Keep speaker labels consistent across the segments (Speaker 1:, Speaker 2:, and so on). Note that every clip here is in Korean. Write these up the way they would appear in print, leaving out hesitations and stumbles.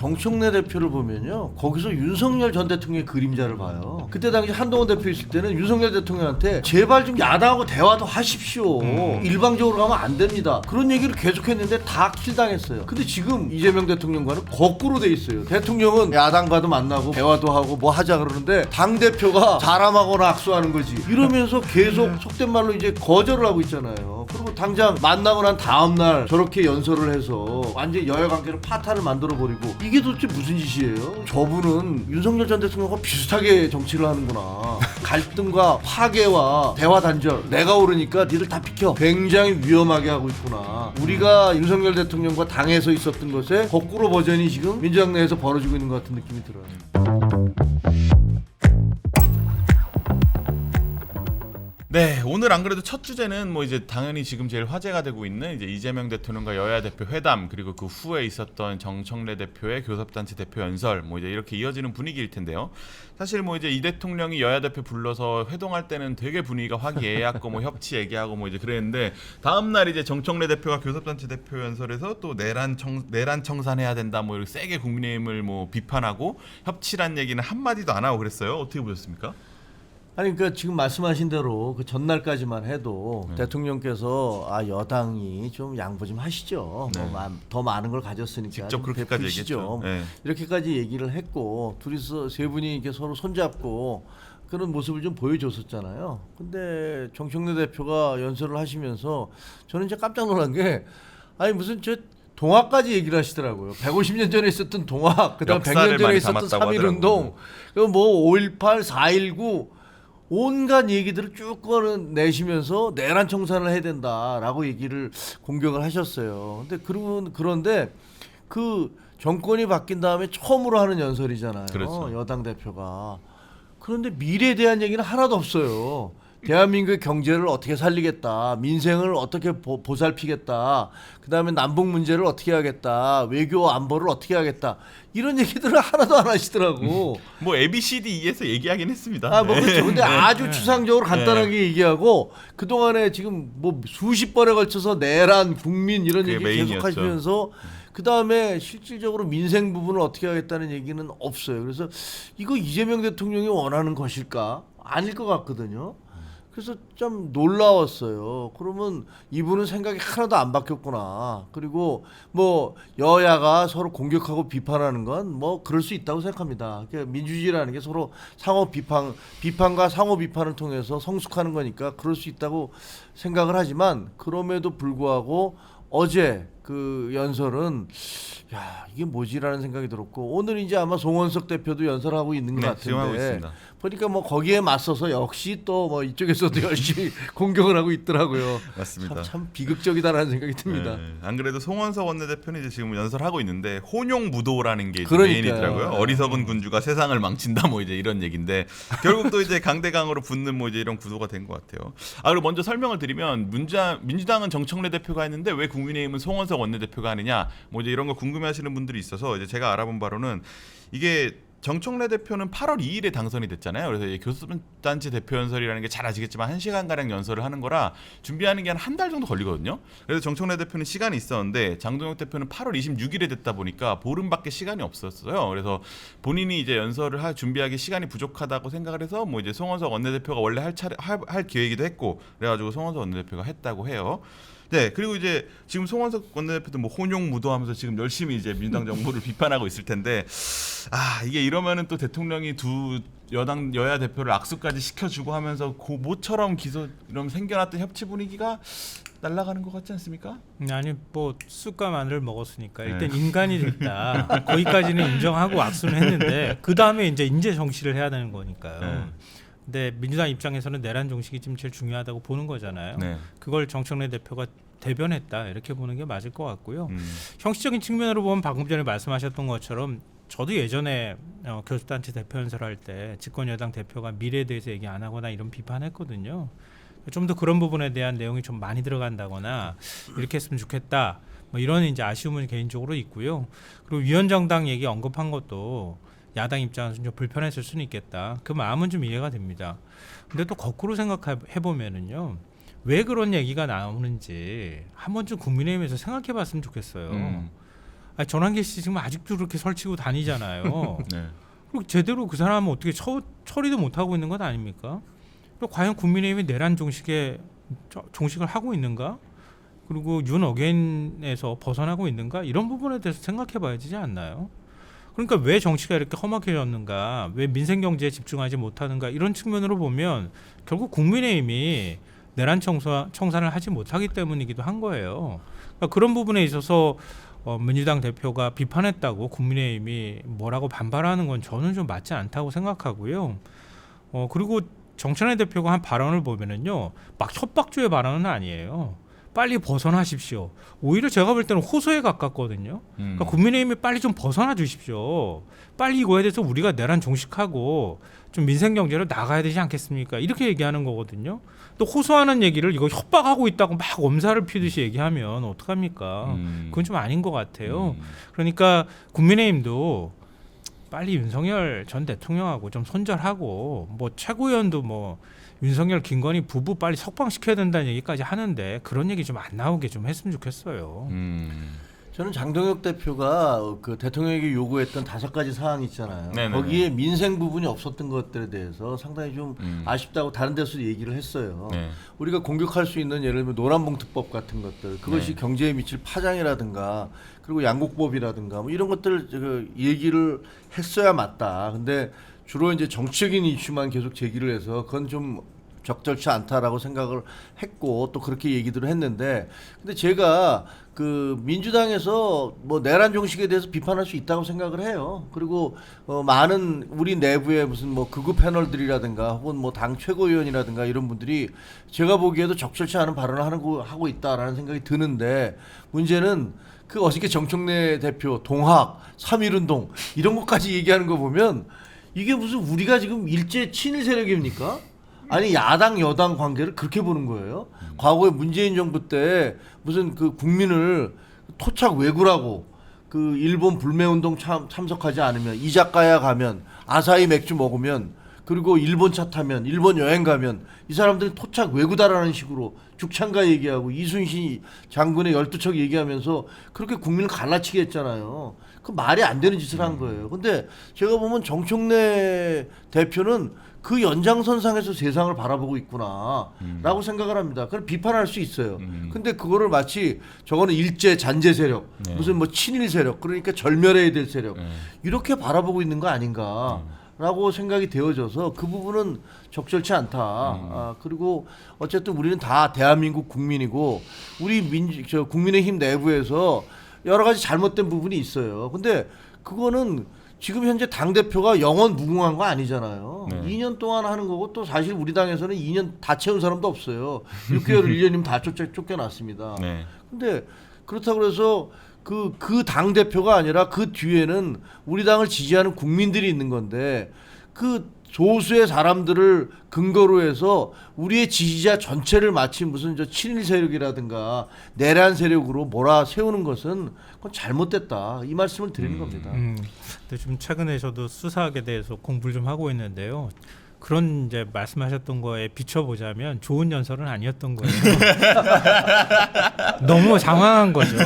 Speaker 1: 정청래 대표를 보면요, 거기서 윤석열 전 대통령의 그림자를 봐요. 그때 당시 한동훈 대표 있을 때는 윤석열 대통령한테 제발 좀 야당하고 대화도 하십시오. 일방적으로 가면 안 됩니다. 그런 얘기를 계속했는데 다 킬당했어요. 근데 지금 이재명 대통령과는 거꾸로 돼 있어요. 대통령은 야당과도 만나고 대화도 하고 뭐 하자 그러는데 당 대표가 사람하고나 악수하는 거지. 이러면서 계속 속된 말로 이제 거절을 하고 있잖아요. 그리고 당장 만나고 난 다음 날 저렇게 연설을 해서 완전 여야 관계를 파탄을 만들어 버리고, 이게 도대체 무슨 짓이에요? 저분은 윤석열 전 대통령과 비슷하게 정치를 하는구나. 갈등과 파괴와 대화 단절, 내가 오르니까 니들 다 비켜. 굉장히 위험하게 하고 있구나. 우리가 윤석열 대통령과 당에서 있었던 것에 거꾸로 버전이 지금 민주당 내에서 벌어지고 있는 것 같은 느낌이 들어요.
Speaker 2: 네, 오늘 안 그래도 첫 주제는 뭐 이제 당연히 지금 제일 화제가 되고 있는 이제 이재명 대통령과 여야 대표 회담, 그리고 그 후에 있었던 정청래 대표의 교섭단체 대표 연설, 뭐 이제 이렇게 이어지는 분위기일 텐데요. 사실 뭐 이제 이 대통령이 여야 대표 불러서 회동할 때는 되게 분위기가 화기애애하고 뭐 협치 얘기하고 뭐 이제 그랬는데, 다음 날 이제 정청래 대표가 교섭단체 대표 연설에서 또 내란 청산해야 된다, 뭐 이렇게 세게 국민의힘을 뭐 비판하고 협치란 얘기는 한 마디도 안 하고 그랬어요. 어떻게 보셨습니까?
Speaker 1: 아니, 그러니까 지금 말씀하신 대로 그 전날까지만 해도 대통령께서 여당이 좀 양보 좀 하시죠.
Speaker 2: 네.
Speaker 1: 뭐 더 많은 걸 가졌으니까
Speaker 2: 직접 그렇게까지 얘기했죠. 네.
Speaker 1: 이렇게까지 얘기를 했고, 둘이서 세 분이 이렇게 서로 손잡고 그런 모습을 좀 보여줬었잖아요. 근데 정청래 대표가 연설을 하시면서 저는 이제 깜짝 놀란 게, 아니 무슨 저 동학까지 얘기를 하시더라고요. 150년 전에 있었던 동학, 그다음 100년 전에 있었던 3.1운동, 뭐 5.18, 4.19 온갖 얘기들을 쭉 꺼내시면서 내란 청산을 해야 된다라고 얘기를 공격을 하셨어요. 근데 그런데 그 정권이 바뀐 다음에 처음으로 하는 연설이잖아요.
Speaker 2: 그렇죠.
Speaker 1: 여당 대표가. 그런데 미래에 대한 얘기는 하나도 없어요. 대한민국의 경제를 어떻게 살리겠다, 민생을 어떻게 보살피겠다, 그 다음에 남북 문제를 어떻게 하겠다, 외교 안보를 어떻게 하겠다, 이런 얘기들을 하나도 안 하시더라고.
Speaker 2: 뭐 ABCDE에서 얘기하긴 했습니다.
Speaker 1: 뭐 그렇죠. 근데 아주 추상적으로 간단하게 얘기하고, 그동안에 지금 뭐 수십 번에 걸쳐서 내란, 국민 이런 얘기 계속 하시면서 그 다음에 실질적으로 민생 부분을 어떻게 하겠다는 얘기는 없어요. 그래서 이거 이재명 대통령이 원하는 것일까? 아닐 것 같거든요. 그래서 좀 놀라웠어요. 그러면 이분은 생각이 하나도 안 바뀌었구나. 그리고 뭐 여야가 서로 공격하고 비판하는 건 뭐 그럴 수 있다고 생각합니다. 그러니까 민주주의라는 게 서로 상호 비판과 상호 비판을 통해서 성숙하는 거니까 그럴 수 있다고 생각을 하지만, 그럼에도 불구하고 어제 그 연설은 이게 뭐지라는 생각이 들었고, 오늘 이제 아마 송원석 대표도 연설하고 있는 것 같은데,
Speaker 2: 지금 하고 있습니다.
Speaker 1: 보니까 뭐 거기에 맞서서 역시 또 뭐 이쪽에서도 열심히 공격을 하고 있더라고요.
Speaker 2: 맞습니다.
Speaker 1: 참 비극적이다라는 생각이 듭니다.
Speaker 2: 안 그래도 송원석 원내대표는 이제 지금 연설하고 있는데 혼용무도라는 게
Speaker 1: 그러니까요.
Speaker 2: 메인이더라고요. 어리석은 군주가 세상을 망친다, 뭐 이제 이런 얘기인데 결국 또 이제 강대강으로 붙는 뭐 이제 이런 구도가 된 것 같아요. 그리고 먼저 설명을 드리면, 민주당은 정청래 대표가 했는데 왜 국민의힘은 송원석 원내대표가 하느냐, 뭐 이제 이런 거 궁금해하시는 분들이 있어서 이제 제가 알아본 바로는, 이게 정청래 대표는 8월 2일에 당선이 됐잖아요. 그래서 이 교섭단체 대표 연설이라는 게 잘 아시겠지만 1시간가량 연설을 하는 거라 준비하는 게 한 달 정도 걸리거든요. 그래서 정청래 대표는 시간이 있었는데 장동혁 대표는 8월 26일에 됐다 보니까 보름밖에 시간이 없었어요. 그래서 본인이 이제 연설을 준비하기 시간이 부족하다고 생각을 해서 뭐 이제 송원석 원내대표가 원래 할 기획이기도 했고, 그래가지고 송원석 원내대표가 했다고 해요. 네, 그리고 이제 지금 송원석 원내대표도 뭐 혼용무도하면서 지금 열심히 이제 민주당 정부를 비판하고 있을 텐데, 이게 이러면은 또 대통령이 두 여야 대표를 악수까지 시켜주고 하면서 모처럼 이런 생겨났던 협치 분위기가 날아가는 것 같지 않습니까?
Speaker 3: 아니 뭐 쑥과 마늘을 먹었으니까 일단 인간이 됐다. 거기까지는 인정하고 악수는 했는데 그 다음에 이제 정치를 해야 되는 거니까요. 근데 민주당 입장에서는 내란 정식이 지금 제일 중요하다고 보는 거잖아요. 그걸 정청래 대표가 대변했다, 이렇게 보는 게 맞을 것 같고요. 형식적인 측면으로 보면 방금 전에 말씀하셨던 것처럼 저도 예전에 교섭단체 대표 연설할 때 집권 여당 대표가 미래에 대해서 얘기 안 하거나 이런 비판했거든요. 좀 더 그런 부분에 대한 내용이 좀 많이 들어간다거나 이렇게 했으면 좋겠다, 뭐 이런 이제 아쉬움은 개인적으로 있고요. 그리고 위원장당 얘기 언급한 것도 야당 입장에서 좀 불편했을 수는 있겠다, 그 마음은 좀 이해가 됩니다. 근데 또 거꾸로 생각해 보면은요, 왜 그런 얘기가 나오는지 한 번쯤 국민의힘에서 생각해 봤으면 좋겠어요. 아니, 전환기 씨 지금 아직도 그렇게 설치고 다니잖아요.
Speaker 2: 네.
Speaker 3: 그리고 제대로 그 사람은 어떻게 처리도 못 하고 있는 것 아닙니까? 그리고 과연 국민의힘이 내란 종식을 하고 있는가? 그리고 윤 어게인에서 벗어나고 있는가? 이런 부분에 대해서 생각해봐야 되지 않나요? 그러니까 왜 정치가 이렇게 험악해졌는가? 왜 민생 경제에 집중하지 못하는가? 이런 측면으로 보면 결국 국민의힘이 내란 청산을 하지 못하기 때문이기도 한 거예요. 그러니까 그런 부분에 있어서 민주당 대표가 비판했다고 국민의힘이 뭐라고 반발하는 건 저는 좀 맞지 않다고 생각하고요. 그리고 정찬혜 대표가 한 발언을 보면은요, 막 협박조의 발언은 아니에요. 빨리 벗어나십시오. 오히려 제가 볼 때는 호소에 가깝거든요. 그러니까 국민의힘이 빨리 좀 벗어나 주십시오. 빨리 이거에 대해서 우리가 내란 종식하고 좀 민생 경제로 나가야 되지 않겠습니까? 이렇게 얘기하는 거거든요. 또 호소하는 얘기를 이거 협박하고 있다고 막 엄살을 피듯이 얘기하면 어떡합니까? 그건 좀 아닌 것 같아요. 그러니까 국민의힘도 빨리 윤석열 전 대통령하고 좀 손절하고 뭐 최고위원도 뭐 윤석열 김건희 부부 빨리 석방시켜야 된다는 얘기까지 하는데 그런 얘기 좀 안 나오게 좀 했으면 좋겠어요.
Speaker 1: 저는 장동혁 대표가 그 대통령에게 요구했던 5가지 사항이 있잖아요.
Speaker 2: 네네네.
Speaker 1: 거기에 민생 부분이 없었던 것들에 대해서 상당히 좀 아쉽다고 다른 데서 얘기를 했어요.
Speaker 2: 네.
Speaker 1: 우리가 공격할 수 있는 예를 들면 노란봉투법 같은 것들, 그것이
Speaker 2: 네.
Speaker 1: 경제에 미칠 파장이라든가 그리고 양국법이라든가 뭐 이런 것들 그 얘기를 했어야 맞다. 근데 주로 이제 정치적인 이슈만 계속 제기를 해서 그건 좀 적절치 않다라고 생각을 했고 또 그렇게 얘기들을 했는데, 근데 제가 그 민주당에서 뭐 내란 종식에 대해서 비판할 수 있다고 생각을 해요. 그리고 많은 우리 내부의 무슨 뭐 극우 패널들이라든가 혹은 뭐 당 최고위원이라든가 이런 분들이 제가 보기에도 적절치 않은 발언을 하고 있다라는 생각이 드는데, 문제는 그 어저께 정청래 대표 동학 3.1운동 이런 것까지 얘기하는 거 보면 이게 무슨 우리가 지금 일제 친일 세력입니까? 아니 야당 여당 관계를 그렇게 보는 거예요. 과거에 문재인 정부 때 무슨 그 국민을 토착 왜구라고 그 일본 불매운동 참석하지 않으면 이자카야 가면 아사히 맥주 먹으면 그리고 일본 차 타면 일본 여행 가면 이 사람들이 토착 왜구다라는 식으로 죽창가 얘기하고 이순신 장군의 12척 얘기하면서 그렇게 국민을 갈라치게 했잖아요. 그 말이 안 되는 짓을 한 거예요. 근데 제가 보면 정청래 대표는 그 연장선상에서 세상을 바라보고 있구나 라고 생각을 합니다. 그럼 비판할 수 있어요. 근데 그거를 마치 저거는 일제 잔재 세력, 무슨 뭐 친일 세력, 그러니까 절멸해야 될 세력, 이렇게 바라보고 있는 거 아닌가 라고 생각이 되어져서 그 부분은 적절치 않다. 그리고 어쨌든 우리는 다 대한민국 국민이고 우리 국민의힘 내부에서 여러 가지 잘못된 부분이 있어요. 근데 그거는 지금 현재 당대표가 영원 무궁한 거 아니잖아요.
Speaker 2: 네.
Speaker 1: 2년 동안 하는 거고 또 사실 우리 당에서는 2년 다 채운 사람도 없어요. 6개월 1년이면 다 쫓겨났습니다.
Speaker 2: 네.
Speaker 1: 근데 그렇다고 해서 그 당대표가 아니라 그 뒤에는 우리 당을 지지하는 국민들이 있는 건데 그 소수의 사람들을 근거로 해서 우리의 지지자 전체를 마치 무슨 저 친일 세력이라든가 내란 세력으로 몰아세우는 것은 그건 잘못됐다. 이 말씀을 드리는 겁니다.
Speaker 3: 근데 좀 최근에 저도 수사학에 대해서 공부를 좀 하고 있는데요. 그런 이제 말씀하셨던 거에 비춰보자면 좋은 연설은 아니었던 거예요. 너무 장황한 거죠.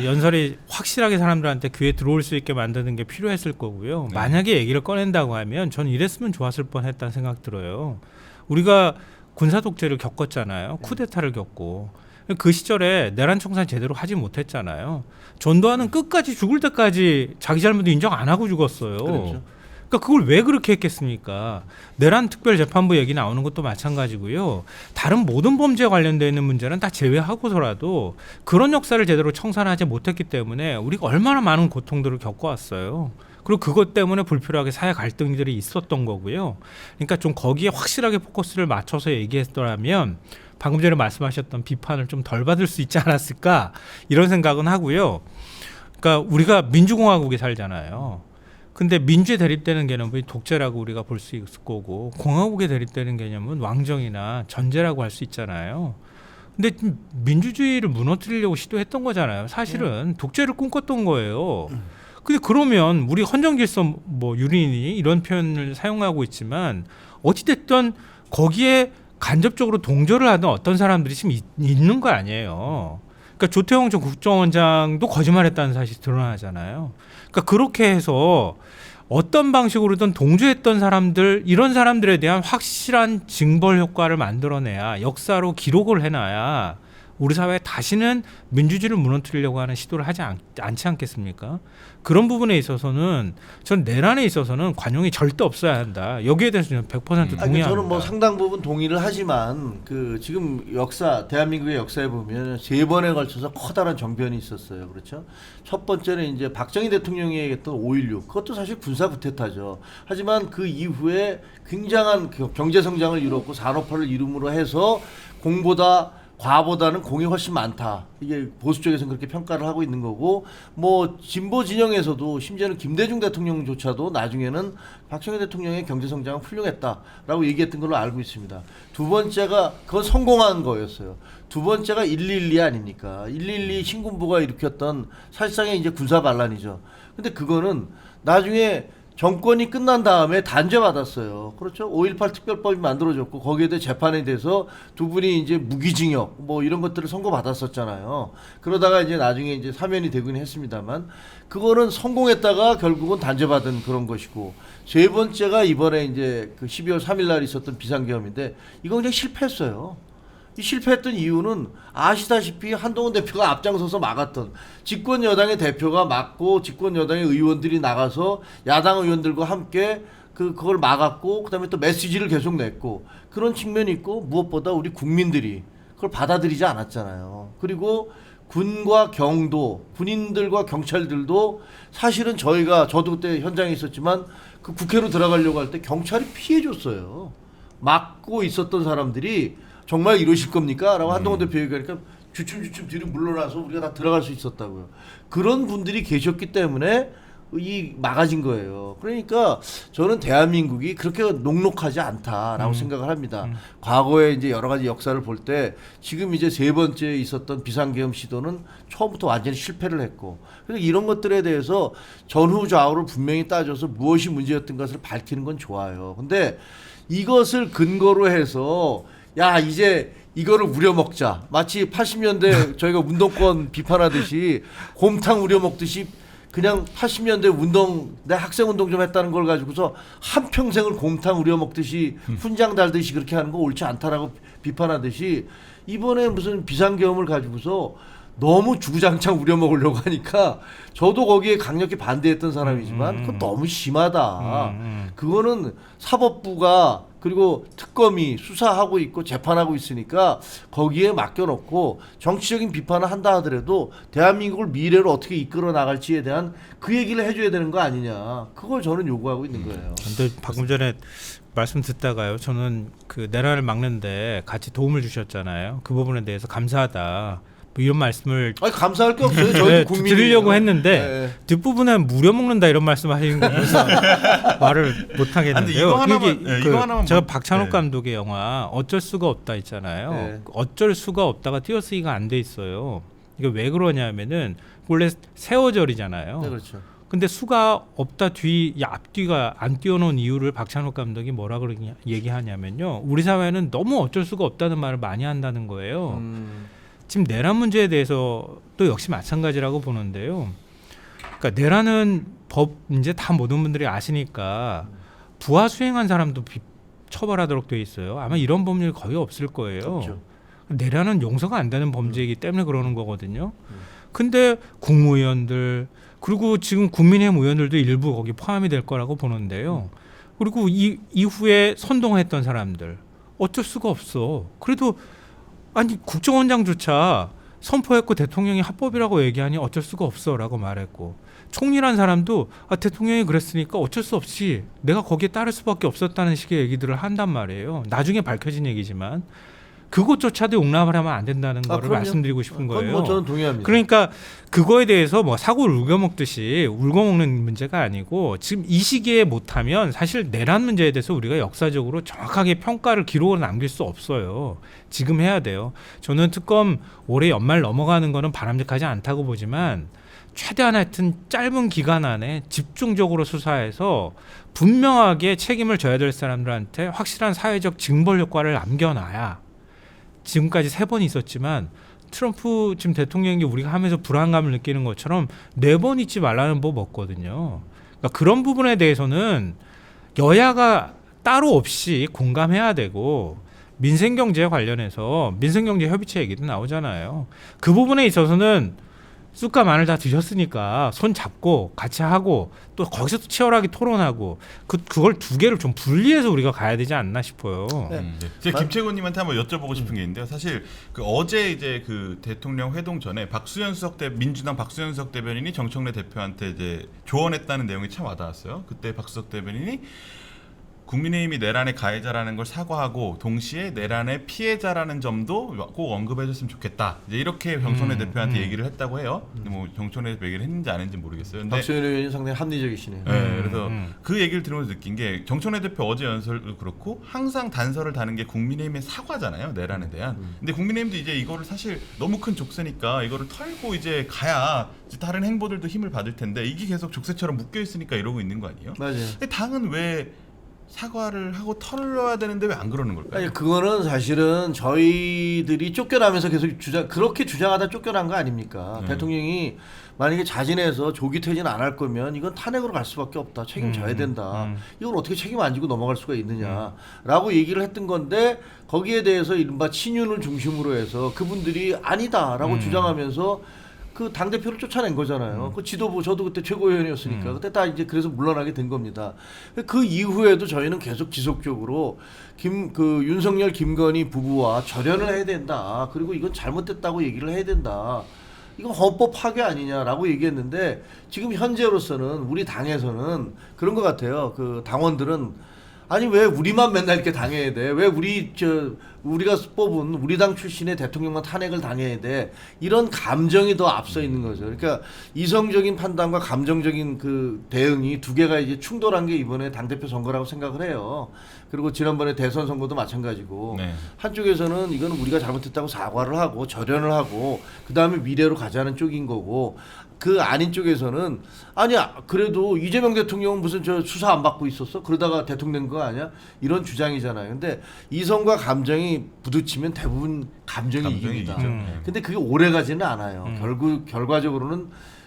Speaker 3: 연설이 확실하게 사람들한테 귀에 들어올 수 있게 만드는 게 필요했을 거고요.
Speaker 2: 네.
Speaker 3: 만약에 얘기를 꺼낸다고 하면 전 이랬으면 좋았을 뻔했다는 생각 들어요. 우리가 군사 독재를 겪었잖아요. 쿠데타를 겪고. 그 시절에 내란 청산 제대로 하지 못했잖아요. 전두환은 끝까지 죽을 때까지 자기 잘못 인정 안 하고 죽었어요.
Speaker 1: 그렇죠.
Speaker 3: 그러니까 그걸 왜 그렇게 했겠습니까? 내란 특별재판부 얘기 나오는 것도 마찬가지고요. 다른 모든 범죄에 관련되어 있는 문제는 다 제외하고서라도 그런 역사를 제대로 청산하지 못했기 때문에 우리가 얼마나 많은 고통들을 겪어왔어요. 그리고 그것 때문에 불필요하게 사회 갈등들이 있었던 거고요. 그러니까 좀 거기에 확실하게 포커스를 맞춰서 얘기했더라면 방금 전에 말씀하셨던 비판을 좀 덜 받을 수 있지 않았을까 이런 생각은 하고요. 그러니까 우리가 민주공화국에 살잖아요. 근데 민주에 대립되는 개념은 독재라고 우리가 볼 수 있을 거고 공화국에 대립되는 개념은 왕정이나 전제라고 할 수 있잖아요. 근데 민주주의를 무너뜨리려고 시도했던 거잖아요. 사실은 독재를 꿈꿨던 거예요. 근데 그러면 우리 헌정질서 뭐 유린이 이런 표현을 사용하고 있지만 어찌됐든 거기에 간접적으로 동조를 하는 어떤 사람들이 지금 있는 거 아니에요. 그러니까 조태용 전 국정원장도 거짓말했다는 사실이 드러나잖아요. 그러니까 그렇게 해서 어떤 방식으로든 동조했던 사람들 이런 사람들에 대한 확실한 징벌 효과를 만들어내야 역사로 기록을 해놔야 우리 사회에 다시는 민주주의를 무너뜨리려고 하는 시도를 하지 않지 않겠습니까? 그런 부분에 있어서는 전 내란에 있어서는 관용이 절대 없어야 한다. 여기에 대해서는 100% 동의합니다.
Speaker 1: 저는 뭐 상당 부분 동의를 하지만 그 지금 역사 대한민국의 역사에 보면 3번에 걸쳐서 커다란 정변이 있었어요. 그렇죠? 첫 번째는 이제 박정희 대통령이 얘기했던 5.16 그것도 사실 군사 쿠데타죠. 하지만 그 이후에 굉장한 경제 성장을 이뤘고 산업화를 이룸으로 해서 과보다는 공이 훨씬 많다. 이게 보수 쪽에서는 그렇게 평가를 하고 있는 거고, 뭐 진보 진영에서도 심지어는 김대중 대통령조차도 나중에는 박정희 대통령의 경제 성장은 훌륭했다라고 얘기했던 걸로 알고 있습니다. 두 번째가 그건 성공한 거였어요. 두 번째가 1.12 아닙니까? 1.12 신군부가 일으켰던 사실상의 이제 군사 반란이죠. 근데 그거는 나중에 정권이 끝난 다음에 단죄받았어요. 그렇죠? 5.18 특별법이 만들어졌고 거기에 대해 재판에 대해서 두 분이 이제 무기징역 뭐 이런 것들을 선고받았었잖아요. 그러다가 이제 나중에 이제 사면이 되긴 했습니다만 그거는 성공했다가 결국은 단죄받은 그런 것이고 세 번째가 이번에 이제 그 12월 3일 날 있었던 비상계엄인데 이건 그냥 실패했어요. 이 실패했던 이유는 아시다시피 한동훈 대표가 앞장서서 막았던 집권 여당의 대표가 막고 집권 여당의 의원들이 나가서 야당 의원들과 함께 그걸 막았고 그다음에 또 메시지를 계속 냈고 그런 측면이 있고 무엇보다 우리 국민들이 그걸 받아들이지 않았잖아요. 그리고 군과 경도, 군인들과 경찰들도 사실은 저도 그때 현장에 있었지만 그 국회로 들어가려고 할 때 경찰이 피해줬어요. 막고 있었던 사람들이 정말 이러실 겁니까? 라고 한동훈 대표 얘기하니까 주춤주춤 뒤로 물러나서 우리가 다 들어갈 수 있었다고요. 그런 분들이 계셨기 때문에 막아진 거예요. 그러니까 저는 대한민국이 그렇게 녹록하지 않다라고 생각을 합니다. 과거에 이제 여러 가지 역사를 볼 때 지금 이제 세 번째 있었던 비상계엄 시도는 처음부터 완전히 실패를 했고 그래서 이런 것들에 대해서 전후 좌우를 분명히 따져서 무엇이 문제였던 것을 밝히는 건 좋아요. 근데 이것을 근거로 해서 야 이제 이거를 우려먹자. 마치 80년대 저희가 운동권 비판하듯이 곰탕 우려먹듯이 그냥 80년대 내 학생운동 좀 했다는 걸 가지고서 한평생을 곰탕 우려먹듯이 훈장 달듯이 그렇게 하는 거 옳지 않다라고 비판하듯이 이번에 무슨 비상계엄을 가지고서 너무 주구장창 우려먹으려고 하니까 저도 거기에 강력히 반대했던 사람이지만 그건 너무 심하다. 그거는 사법부가 그리고 특검이 수사하고 있고 재판하고 있으니까 거기에 맡겨놓고 정치적인 비판을 한다 하더라도 대한민국을 미래로 어떻게 이끌어 나갈지에 대한 그 얘기를 해줘야 되는 거 아니냐. 그걸 저는 요구하고 있는 거예요.
Speaker 3: 근데 방금 전에 말씀 듣다가요. 저는 그 내란을 막는데 같이 도움을 주셨잖아요. 그 부분에 대해서 감사하다. 뭐 이런 말씀을
Speaker 1: 감사할 게 없어요. 저희
Speaker 3: 네,
Speaker 1: 국민이
Speaker 3: 드리려고 했는데
Speaker 1: 네.
Speaker 3: 뒷부분에 무려 먹는다 이런 말씀하시는 거 보면서 말을 못 하겠는데요.
Speaker 2: 이거 하나만
Speaker 3: 제가 박찬욱 감독의 영화 어쩔 수가 없다 있잖아요.
Speaker 1: 네.
Speaker 3: 어쩔 수가 없다가 띄어쓰기가 안 돼 있어요. 이게 왜 그러냐면은 원래 세어절이잖아요.
Speaker 1: 네, 그렇죠.
Speaker 3: 근데 수가 없다 앞뒤가 안 띄워놓은 이유를 박찬욱 감독이 뭐라 얘기하냐면요. 우리 사회는 너무 어쩔 수가 없다는 말을 많이 한다는 거예요. 지금 내란 문제에 대해서 또 역시 마찬가지라고 보는데요. 그러니까 내란은 이제 다 모든 분들이 아시니까 부하 수행한 사람도 처벌하도록 돼 있어요. 아마 이런 법률이 거의 없을 거예요.
Speaker 1: 없죠.
Speaker 3: 내란은 용서가 안 되는 범죄이기 때문에 그러는 거거든요. 근데 국무위원들 그리고 지금 국민의힘 의원들도 일부 거기 포함이 될 거라고 보는데요. 그리고 이후에 선동했던 사람들 어쩔 수가 없어. 그래도 아니 국정원장조차 선포했고 대통령이 합법이라고 얘기하니 어쩔 수가 없어라고 말했고 총리란 사람도 대통령이 그랬으니까 어쩔 수 없이 내가 거기에 따를 수밖에 없었다는 식의 얘기들을 한단 말이에요. 나중에 밝혀진 얘기지만 그것조차도 용납을 하면 안 된다는 거를
Speaker 1: 그럼요.
Speaker 3: 말씀드리고 싶은 거예요.
Speaker 1: 뭐 저는 동의합니다.
Speaker 3: 그러니까 그거에 대해서 뭐 사고를 울겨먹듯이 울고먹는 문제가 아니고 지금 이 시기에 못하면 사실 내란 문제에 대해서 우리가 역사적으로 정확하게 평가를 기록으로 남길 수 없어요. 지금 해야 돼요. 저는 특검 올해 연말 넘어가는 거는 바람직하지 않다고 보지만 최대한 하여튼 짧은 기간 안에 집중적으로 수사해서 분명하게 책임을 져야 될 사람들한테 확실한 사회적 징벌 효과를 남겨놔야 지금까지 3번 있었지만 트럼프 지금 대통령이 우리가 하면서 불안감을 느끼는 것처럼 4번 잊지 말라는 법 없거든요. 그러니까 그런 부분에 대해서는 여야가 따로 없이 공감해야 되고 민생경제에 관련해서 민생경제협의체 얘기도 나오잖아요. 그 부분에 있어서는 쑥과 마늘 다 드셨으니까 손 잡고 같이 하고 또 거기서 또 치열하게 토론하고 그걸 두 개를 좀 분리해서 우리가 가야 되지 않나 싶어요.
Speaker 1: 네.
Speaker 2: 제가 김채곤님한테 한번 여쭤보고 싶은 게 있는데요. 사실 그 어제 이제 그 대통령 회동 전에 민주당 박수현 수석 대변인이 정청래 대표한테 이제 조언했다는 내용이 참 와닿았어요. 그때 박수석 대변인이 국민의힘이 내란의 가해자라는 걸 사과하고 동시에 내란의 피해자라는 점도 꼭 언급해줬으면 좋겠다. 이제 이렇게 정청래 대표한테 얘기를 했다고 해요. 근데 뭐 정청래 대표 얘기를 했는지 안 했는지 모르겠어요. 근데
Speaker 1: 박수현 의원이 상당히 합리적이시네요.
Speaker 2: 네, 그래서 그 얘기를 들으면서 느낀 게 정청래 대표 어제 연설도 그렇고 항상 단서를 다는 게 국민의힘의 사과잖아요. 내란에 대한. 근데 국민의힘도 이제 이거를 사실 너무 큰 족쇄니까 이거를 털고 이제 가야 이제 다른 행보들도 힘을 받을 텐데 이게 계속 족쇄처럼 묶여 있으니까 이러고 있는 거 아니에요?
Speaker 1: 맞아요.
Speaker 2: 근데 당은 왜 사과를 하고 털어야 되는데 왜 안 그러는 걸까요?
Speaker 1: 아니 그거는 사실은 저희들이 쫓겨나면서 계속 그렇게 주장하다 쫓겨난 거 아닙니까? 대통령이 만약에 자진해서 조기 퇴진 안 할 거면 이건 탄핵으로 갈 수밖에 없다. 책임져야 된다. 이걸 어떻게 책임 안 지고 넘어갈 수가 있느냐라고 얘기를 했던 건데 거기에 대해서 이른바 친윤을 중심으로 해서 그분들이 아니다라고 주장하면서 그 당대표를 쫓아낸 거잖아요. 그 지도부 저도 그때 최고위원이었으니까 그때 다 이제 그래서 물러나게 된 겁니다. 그 이후에도 저희는 계속 지속적으로 윤석열 김건희 부부와 절연을 해야 된다. 그리고 이건 잘못됐다고 얘기를 해야 된다. 이건 헌법 파괴 아니냐라고 얘기했는데 지금 현재로서는 우리 당에서는 그런 것 같아요. 그 당원들은 아니 왜 우리만 맨날 이렇게 당해야 돼? 왜 우리가 뽑은 우리 당 출신의 대통령만 탄핵을 당해야 돼? 이런 감정이 더 앞서 있는 거죠. 그러니까 이성적인 판단과 감정적인 그 대응이 두 개가 이제 충돌한 게 이번에 당대표 선거라고 생각을 해요. 그리고 지난번에 대선 선거도 마찬가지고
Speaker 2: 네.
Speaker 1: 한쪽에서는 이건 우리가 잘못했다고 사과를 하고 절연을 하고 그 다음에 미래로 가자는 쪽인 거고 그 아닌 쪽에서는 아니야 그래도 이재명 대통령은 무슨 저 수사 안 받고 있었어? 그러다가 대통령 된 거 아니야? 이런 주장이잖아요. 근데 이성과 감정이 부딪히면 대부분 감정이 이깁니다. 근데 그게 오래 가지는 않아요.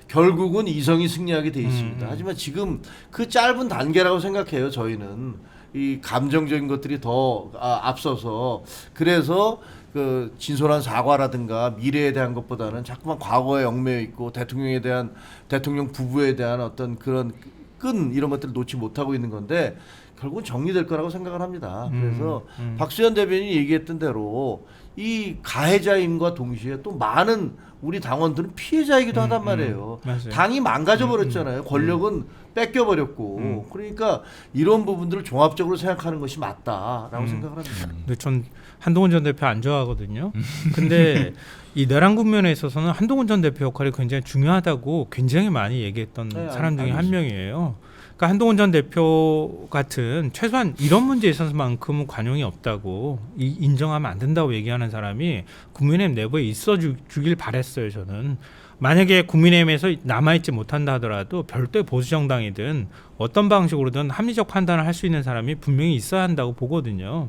Speaker 1: 결국은 이성이 승리하게 돼 있습니다. 하지만 지금 그 짧은 단계라고 생각해요. 저희는 이 감정적인 것들이 더 앞서서 그래서 그 진솔한 사과라든가 미래에 대한 것보다는 자꾸만 과거에 얽매여 있고 대통령 부부에 대한 어떤 그런 끈 이런 것들을 놓지 못하고 있는 건데 결국은 정리될 거라고 생각을 합니다. 그래서 박수현 대변인이 얘기했던 대로 이 가해자임과 동시에 또 많은 우리 당원들은 피해자이기도 하단 말이에요. 당이 망가져 버렸잖아요. 권력은 뺏겨버렸고 그러니까 이런 부분들을 종합적으로 생각하는 것이 맞다라고 생각을 합니다.
Speaker 3: 근데 전 한동훈 전 대표 안 좋아하거든요. 근데 이 내란 국면에 있어서는 한동훈 전 대표 역할이 굉장히 중요하다고 굉장히 많이 얘기했던 사람 중에 한 명이에요. 그러니까 한동훈 전 대표 같은 최소한 이런 문제에 있어서만큼은 관용이 없다고 인정하면 안 된다고 얘기하는 사람이 국민의힘 내부에 있어 주길 바랬어요. 저는. 만약에 국민의힘에서 남아있지 못한다 하더라도 별도의 보수정당이든 어떤 방식으로든 합리적 판단을 할 수 있는 사람이 분명히 있어야 한다고 보거든요.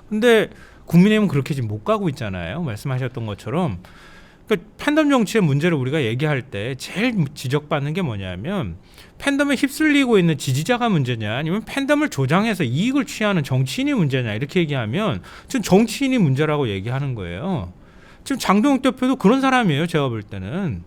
Speaker 3: 근데 국민의힘은 그렇게 지금 못 가고 있잖아요. 말씀하셨던 것처럼. 그러니까 팬덤 정치의 문제를 우리가 얘기할 때 제일 지적받는 게 뭐냐면 팬덤에 휩쓸리고 있는 지지자가 문제냐 아니면 팬덤을 조장해서 이익을 취하는 정치인이 문제냐 이렇게 얘기하면 지금 정치인이 문제라고 얘기하는 거예요. 지금 장동욱 대표도 그런 사람이에요. 제가 볼 때는.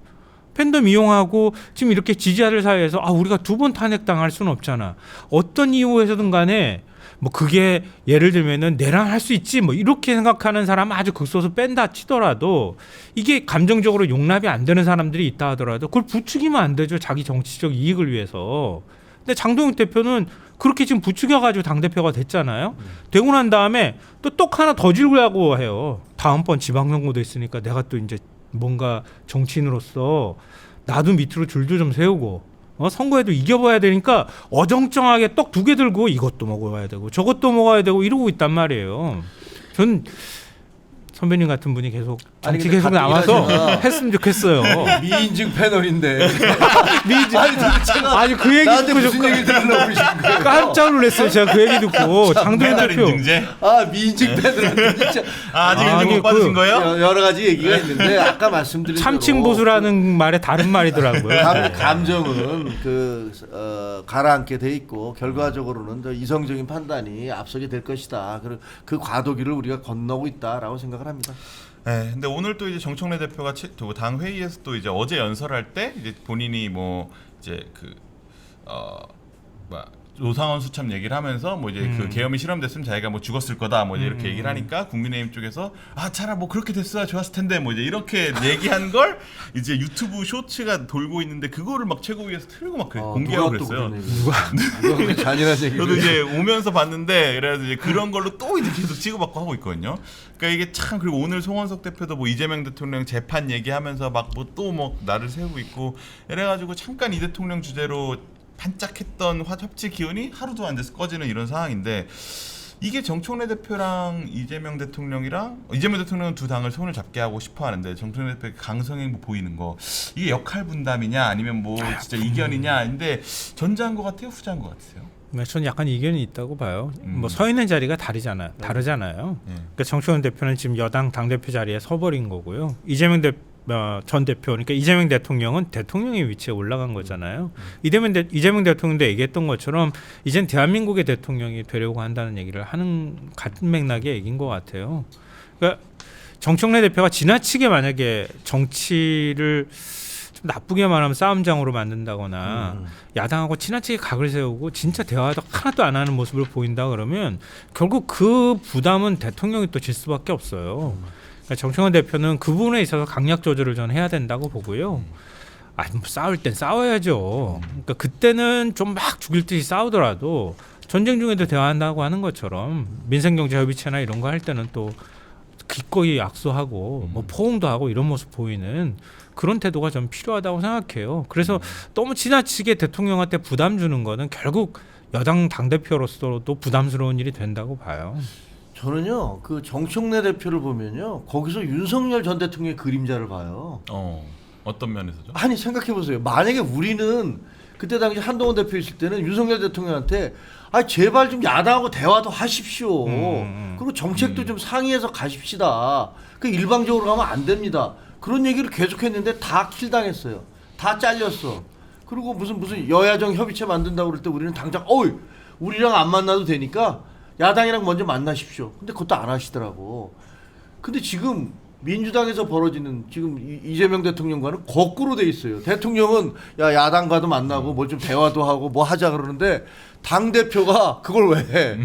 Speaker 3: 팬덤 이용하고 지금 이렇게 지지자들 사이에서 우리가 2번 탄핵당할 수는 없잖아. 어떤 이유에서든 간에 뭐 그게 예를 들면은 내란할 수 있지 뭐 이렇게 생각하는 사람 아주 극소수 뺀다 치더라도 이게 감정적으로 용납이 안 되는 사람들이 있다 하더라도 그걸 부추기면 안 되죠. 자기 정치적 이익을 위해서. 근데 장동욱 대표는 그렇게 지금 부추겨가지고 당대표가 됐잖아요. 되고 난 다음에 또 똑 하나 더 지르려고 해요. 다음번 지방선거도 있으니까 내가 또 이제 뭔가 정치인으로서 나도 밑으로 줄도 좀 세우고 선거에도 이겨봐야 되니까 어정쩡하게 떡 2개 들고 이것도 먹어야 되고 저것도 먹어야 되고 이러고 있단 말이에요. 전 선배님 같은 분이 계속 정치
Speaker 1: 근데
Speaker 3: 계속
Speaker 1: 가뜩이나
Speaker 3: 나와서
Speaker 1: 제가
Speaker 3: 했으면 좋겠어요.
Speaker 1: 미인증 패널인데
Speaker 3: 미지
Speaker 1: 아니 도대체가
Speaker 3: 아니 그 얘기
Speaker 1: 나한테
Speaker 3: 듣고
Speaker 1: 무슨 얘기를 들으려고 그러시는 거예요?
Speaker 3: 깜짝 놀랐어요. 제가 그 얘기 듣고 장도연
Speaker 2: 배달
Speaker 3: 대표
Speaker 2: 인증제?
Speaker 1: 아 미인증 패널한테 진짜
Speaker 2: 아직
Speaker 3: 아니,
Speaker 2: 인증 못 받으신 거예요?
Speaker 1: 여러 가지 얘기가 있는데 아까 말씀드린
Speaker 3: 참칭
Speaker 1: 대로
Speaker 3: 보수라는 말의 다른 말이더라고요.
Speaker 1: 감정은 가라앉게 돼 있고 결과적으로는 더 이성적인 판단이 앞서게 될 것이다. 그리고 그 과도기를 우리가 건너고 있다라고 생각을 합니다.
Speaker 2: 네, 근데 오늘 또 이제 정청래 대표가 당 회의에서 또 이제 어제 연설할 때 이제 본인이 뭐 이제 노상원 수참 얘기를 하면서 뭐 이제 그 계엄이 실험됐으면 자기가 뭐 죽었을 거다 뭐 이제 이렇게 얘기를 하니까 국민의힘 쪽에서 차라리 뭐 그렇게 됐어야 좋았을 텐데 뭐 이제 이렇게 얘기한 걸 이제 유튜브 쇼츠가 돌고 있는데 그거를 막 최고위에서 틀고 막 공개하고 그랬어요.
Speaker 1: 누가 그렇게 잔인한 얘기를
Speaker 2: 저도 이제 오면서 봤는데 그래서 이제 그런 걸로 또 이제 계속 치고받고 하고 있거든요. 그러니까 이게 참 그리고 오늘 송원석 대표도 뭐 이재명 대통령 재판 얘기하면서 막 뭐 또 뭐 나를 세우고 있고 이래가지고 잠깐 이 대통령 주제로 반짝했던 협치 기운이 하루도 안 돼서 꺼지는 이런 상황인데 이게 정청래 대표랑 이재명 대통령이랑 이재명 대통령은 두 당을 손을 잡게 하고 싶어 하는데 정청래 대표의 강성이 뭐 보이는 거 이게 역할 분담이냐 아니면 뭐 진짜 이견이냐 근데 전자한 것 같아요 후자한 것 같으세요?
Speaker 3: 저는 약간 이견이 있다고 봐요. 뭐 서 있는 자리가 다르잖아요. 그러니까 정청래 대표는 지금 여당 당 대표 자리에 서버린 거고요. 이재명 전 대표 그러니까 이재명 대통령은 대통령의 위치에 올라간 거잖아요. 이재명 대통령도 얘기했던 것처럼 이젠 대한민국의 대통령이 되려고 한다는 얘기를 하는 같은 맥락의 얘기인 것 같아요. 그러니까 정청래 대표가 지나치게 만약에 정치를 좀 나쁘게 말하면 싸움장으로 만든다거나 야당하고 지나치게 각을 세우고 진짜 대화도 하나도 안 하는 모습을 보인다 그러면 결국 그 부담은 대통령이 또 질 수밖에 없어요. 정청래 대표는 그 부분에 있어서 강약 조절을 저는 해야 된다고 보고요. 뭐 싸울 땐 싸워야죠. 그러니까 그때는 좀 막 죽일 듯이 싸우더라도 전쟁 중에도 대화한다고 하는 것처럼 민생경제협의체나 이런 거 할 때는 또 기꺼이 악수하고 뭐 포옹도 하고 이런 모습 보이는 그런 태도가 좀 필요하다고 생각해요. 그래서 너무 지나치게 대통령한테 부담 주는 거는 결국 여당 당대표로서도 부담스러운 일이 된다고 봐요.
Speaker 1: 저는요 그 정청래 대표를 보면요 거기서 윤석열 전 대통령의 그림자를 봐요.
Speaker 2: 어떤 면에서죠?
Speaker 1: 아니 생각해 보세요. 만약에 우리는 그때 당시 한동훈 대표 있을 때는 윤석열 대통령한테 제발 좀 야당하고 대화도 하십시오. 그리고 정책도 좀 상의해서 가십시다. 그 일방적으로 가면 안 됩니다. 그런 얘기를 계속했는데 다 킬당했어요. 다 잘렸어. 그리고 무슨 여야정 협의체 만든다고 그럴 때 우리는 당장 우리랑 안 만나도 되니까 야당이랑 먼저 만나십시오. 근데 그것도 안 하시더라고. 근데 지금 민주당에서 벌어지는 지금 이재명 대통령과는 거꾸로 돼 있어요. 대통령은 야당과도 만나고 뭘 좀 대화도 하고 뭐 하자 그러는데 당 대표가 그걸 왜 해?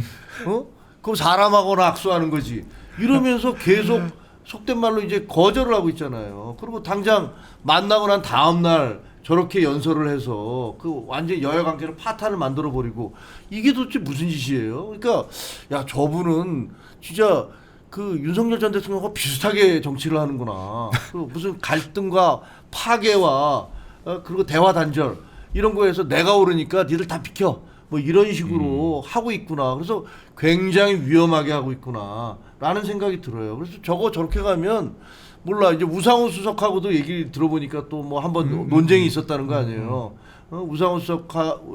Speaker 1: 그럼 사람하고나 악수하는 거지. 이러면서 계속 속된 말로 이제 거절을 하고 있잖아요. 그리고 당장 만나고 난 다음 날 저렇게 연설을 해서 그 완전 여야 관계를 파탄을 만들어 버리고 이게 도대체 무슨 짓이에요? 그러니까 저분은 진짜 그 윤석열 전 대통령과 비슷하게 정치를 하는구나. 그 무슨 갈등과 파괴와 그리고 대화 단절 이런 거에서 내가 오르니까 니들 다 비켜. 뭐 이런 식으로 하고 있구나. 그래서 굉장히 위험하게 하고 있구나라는 생각이 들어요. 그래서 저렇게 가면 몰라 이제 우상호 수석하고도 얘기 들어보니까 또 뭐 한번 논쟁이 있었다는 거 아니에요. 우상호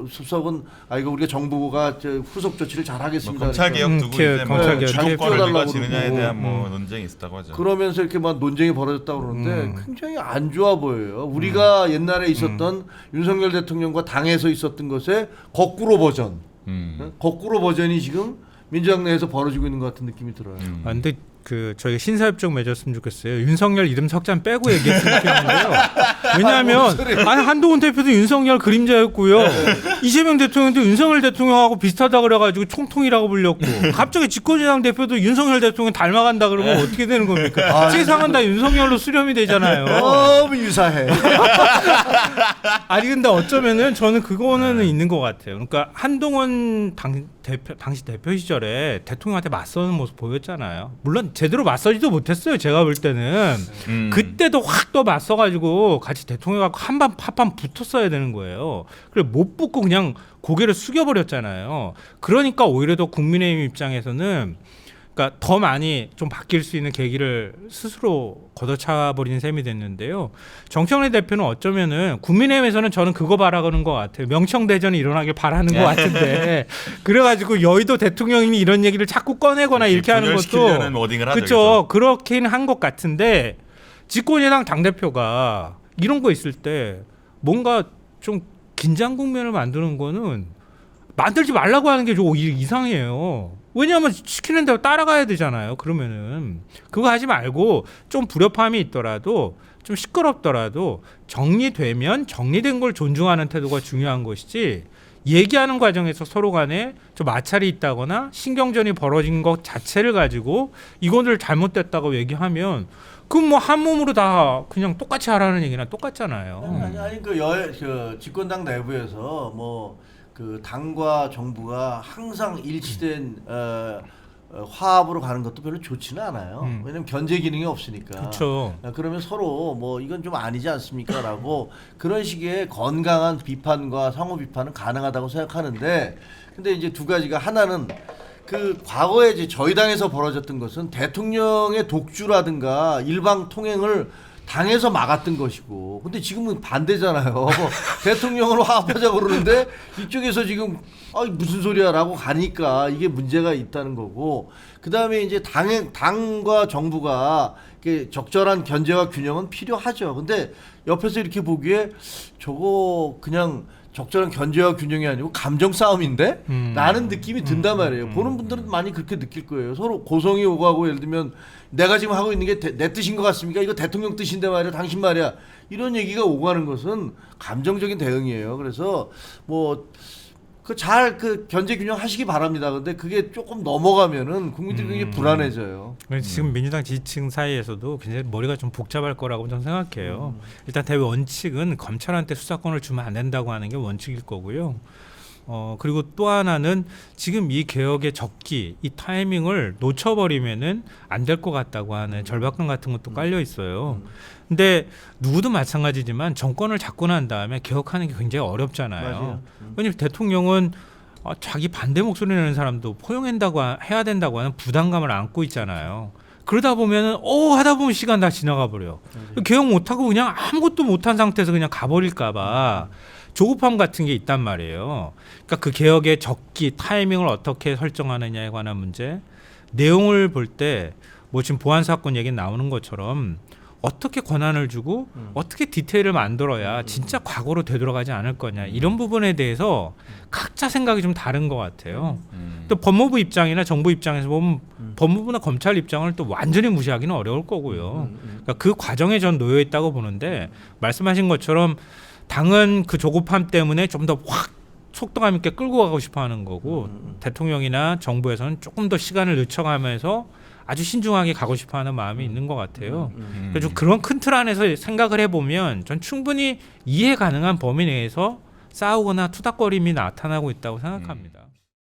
Speaker 1: 수석은 이거 우리가 정부가 후속 조치를 잘 하겠습니다.
Speaker 2: 검찰 개혁 두고 이제
Speaker 3: 검찰
Speaker 2: 주도권을 누가
Speaker 1: 개혁
Speaker 2: 지느냐에
Speaker 1: 그러고.
Speaker 2: 대한 뭐 논쟁이 있었다고 하죠.
Speaker 1: 그러면서 이렇게 막 논쟁이 벌어졌다고 그러는데 굉장히 안 좋아 보여요. 우리가 옛날에 있었던 윤석열 대통령과 당에서 있었던 것의 거꾸로 버전. 거꾸로 버전이 지금 민주당 내에서 벌어지고 있는 것 같은 느낌이 들어요.
Speaker 3: 근데 저희가 신사협정 맺었으면 좋겠어요. 윤석열 이름 석잔 빼고 얘기했으면 좋겠는데요. 왜냐하면 한동훈 대표도 윤석열 그림자였고요. 이재명 대통령도 윤석열 대통령하고 비슷하다 그래가지고 총통이라고 불렸고 갑자기 집권여당 대표도 윤석열 대통령 닮아간다 그러면 어떻게 되는 겁니까? 세상은 다 윤석열로 수렴이 되잖아요.
Speaker 1: 너무 유사해.
Speaker 3: 아니 근데 어쩌면은 저는 그거는 있는 것 같아요. 그러니까 한동훈 당시 대표 시절에 대통령한테 맞서는 모습 보였잖아요. 물론 제대로 맞서지도 못했어요. 제가 볼 때는 그때도 확 또 맞서가지고 같이 대통령하고 한판 파판 붙었어야 되는 거예요. 그래 못 붙고 그냥 고개를 숙여버렸잖아요. 그러니까 오히려 더 국민의힘 입장에서는 그러니까 그러니까 더 많이 좀 바뀔 수 있는 계기를 스스로 걷어차버린 셈이 됐는데요. 정청래 대표는 어쩌면은 국민의힘에서는 저는 그거 바라는 것 같아요. 명청대전이 일어나길 바라는 것 같은데 그래가지고 여의도 대통령이 이런 얘기를 자꾸 꺼내거나 이렇게 하는
Speaker 2: 분열시키려는
Speaker 3: 것도
Speaker 2: 워딩을 하죠.
Speaker 3: 그렇죠. 그렇긴 한 것 같은데 집권여당 당대표가 이런 거 있을 때 뭔가 좀 긴장 국면을 만드는 거는 만들지 말라고 하는 게 좀 이상해요. 왜냐하면 시키는 대로 따라가야 되잖아요. 그러면은 그거 하지 말고 좀 불협화음이 있더라도 좀 시끄럽더라도 정리되면 정리된 걸 존중하는 태도가 중요한 것이지 얘기하는 과정에서 서로 간에 좀 마찰이 있다거나 신경전이 벌어진 것 자체를 가지고 이거를 잘못됐다고 얘기하면 그럼 뭐 한 몸으로 다 그냥 똑같이 하라는 얘기나 똑같잖아요.
Speaker 1: 아니 그 집권당 내부에서 뭐 그 당과 정부가 항상 일치된 화합으로 가는 것도 별로 좋지는 않아요. 왜냐면 견제 기능이 없으니까.
Speaker 3: 그렇죠.
Speaker 1: 그러면 서로 뭐 이건 좀 아니지 않습니까라고 그런 식의 건강한 비판과 상호 비판은 가능하다고 생각하는데, 근데 이제 두 가지가, 하나는 그 과거에 이제 저희 당에서 벌어졌던 것은 대통령의 독주라든가 일방 통행을 당에서 막았던 것이고, 근데 지금은 반대잖아요. 대통령을 화합하자고 그러는데 이쪽에서 지금 무슨 소리야라고 가니까 이게 문제가 있다는 거고, 그 다음에 이제 당과 정부가 이렇게 적절한 견제와 균형은 필요하죠. 근데 옆에서 이렇게 보기에 저거 그냥 적절한 견제와 균형이 아니고 감정 싸움인데? 라는 느낌이 든단 말이에요. 보는 분들은 많이 그렇게 느낄 거예요. 서로 고성이 오가고, 예를 들면 내가 지금 하고 있는 게 내 뜻인 것 같습니까? 이거 대통령 뜻인데 말이야, 당신 말이야, 이런 얘기가 오가는 것은 감정적인 대응이에요. 그래서 뭐 그 견제 균형 하시기 바랍니다. 근데 그게 조금 넘어가면은 국민들이 굉장히 불안해져요.
Speaker 3: 지금 민주당 지지층 사이에서도 굉장히 머리가 좀 복잡할 거라고 저는 생각해요. 일단 대외 원칙은 검찰한테 수사권을 주면 안 된다고 하는 게 원칙일 거고요. 그리고 또 하나는 지금 이 개혁의 적기, 이 타이밍을 놓쳐버리면은 안 될 것 같다고 하는 절박감 같은 것도 깔려 있어요. 근데 누구도 마찬가지지만 정권을 잡고 난 다음에 개혁하는 게 굉장히 어렵잖아요.
Speaker 1: 맞아요.
Speaker 3: 왜냐면 대통령은 자기 반대 목소리 내는 사람도 포용한다고 해야 된다고 하는 부담감을 안고 있잖아요. 그러다 보면은 하다 보면 시간 다 지나가 버려요. 개혁 못하고 그냥 아무것도 못한 상태에서 그냥 가버릴까봐 조급함 같은 게 있단 말이에요. 그러니까 그 개혁의 적기, 타이밍을 어떻게 설정하느냐에 관한 문제, 내용을 볼 때 뭐 지금 보안 사건 얘기 나오는 것처럼 어떻게 권한을 주고 어떻게 디테일을 만들어야 진짜 과거로 되돌아가지 않을 거냐, 이런 부분에 대해서 각자 생각이 좀 다른 것 같아요. 또 법무부 입장이나 정부 입장에서 보면 법무부나 검찰 입장을 또 완전히 무시하기는 어려울 거고요. 그러니까 그 과정에 전 놓여 있다고 보는데, 말씀하신 것처럼 당은 그 조급함 때문에 좀 더 확 속도감 있게 끌고 가고 싶어하는 거고, 대통령이나 정부에서는 조금 더 시간을 늦춰가면서 아주 신중하게 가고 싶어하는 마음이 있는 것 같아요. 그래서 좀 그런 큰 틀 안에서 생각을 해보면 전 충분히 이해 가능한 범위 내에서 싸우거나 투닥거림이 나타나고 있다고 생각합니다.